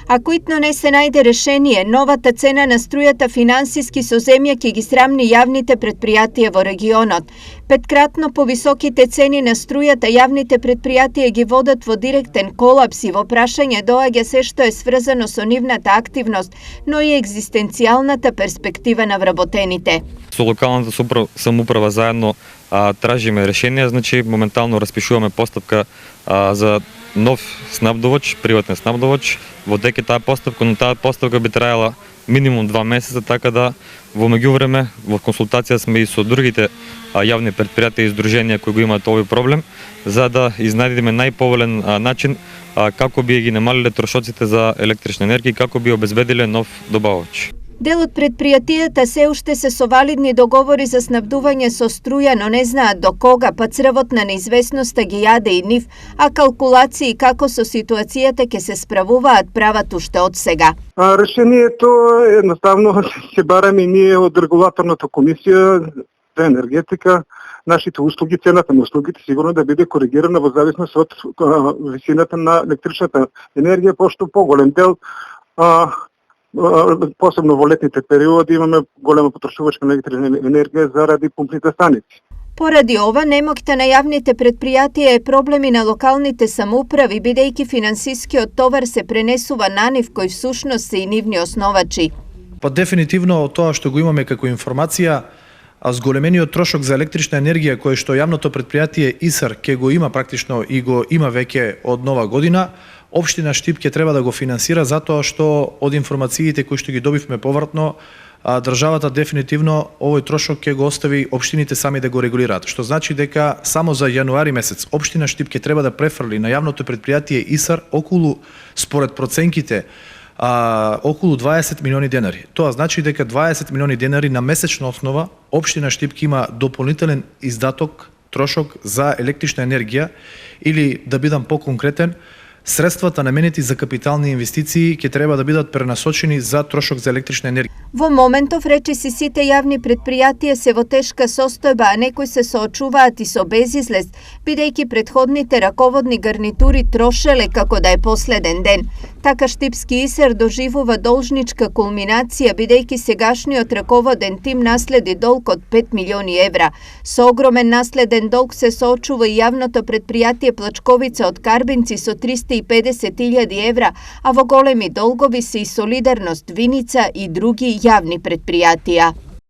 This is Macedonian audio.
Ако итно не се најде решение, новата цена на струјата финансиски со земја ќе ги срамни јавните предпријатија во регионот. Петкратно повисоките цени на струјата јавните предпријатија ги водат во директен колапс и во прашање доаѓа се што е сврзано со нивната активност, но и екзистенцијалната перспектива на вработените. Со локалната самоуправа заедно тражиме решение, значи моментално распишуваме постапка за нов снабдувач, приватен снабдувач. Во тек е таа постапка, но таа постапка би траела минимум 2 месеца, така да во меѓувреме во консултација сме и со другите јавни предпријатија и издруженија кои го имаат овој проблем, за да изнајдеме најповолен начин како би ги намалиле трошоците за електрична енергија и како би обезбедиле нов добавач. Дел од предпријатијата се уште се со валидни договори за снабдување со струја, но не знаат до кога, па црвот на неизвестноста ги јаде и нив, а калкулации како со ситуацијата ќе се справуваат прават уште од сега. Решението едноставно се бараме и ние од регулаторната комисија за енергетика, нашите услуги, цената на услугите сигурно да биде коригирана во зависност од висината на електричната енергија, пошто поголем дел посебно во летните периоди имаме голема потрошувачка на електрична енергија заради пумпните станици. Поради ова, немоќта на јавните предпријатија е проблеми на локалните самоуправи, бидејќи финансискиот товар се пренесува на нив, кои всушност се и нивни основачи. Па дефинитивно тоа што го имаме како информација, зголемениот трошок за електрична енергија кој што јавното предпријатие ИСАР ќе го има практично и го има веќе од нова година, Општина Штип ќе треба да го финансира затоа што од информациите кои што ги добивме повратно, државата дефинитивно овој трошок ќе го остави општините сами да го регулираат, што значи дека само за јануари месец Општина Штип ќе треба да префрли на јавното предпријатие ИСАР околу, според проценките, околу 20 милиони денари. Тоа значи дека 20 милиони денари на месечна основа Општина Штип ќе има дополнителен издаток, трошок за електрична енергија, или да бидам поконкретен, средствата наменети за капитални инвестиции ќе треба да бидат пренасочени за трошок за електрична енергија. Во моментов речиси сите јавни предпријатија се во тешка состојба, а некои се соочуваат и со безизлез, бидејќи претходните раководни гарнитури трошеле како да е последен ден. Така Штипски ИСАР доживува должничка кулминација, бидејќи сегашниот раководен тим наследи долг од 5 милиони евра. Со огромен наследен долг се соочува и јавното предпријатие Плачковица од Карбинци со 350.000 евра, а во големи долгови се и Солидарност Виница и други јавни предпријатија.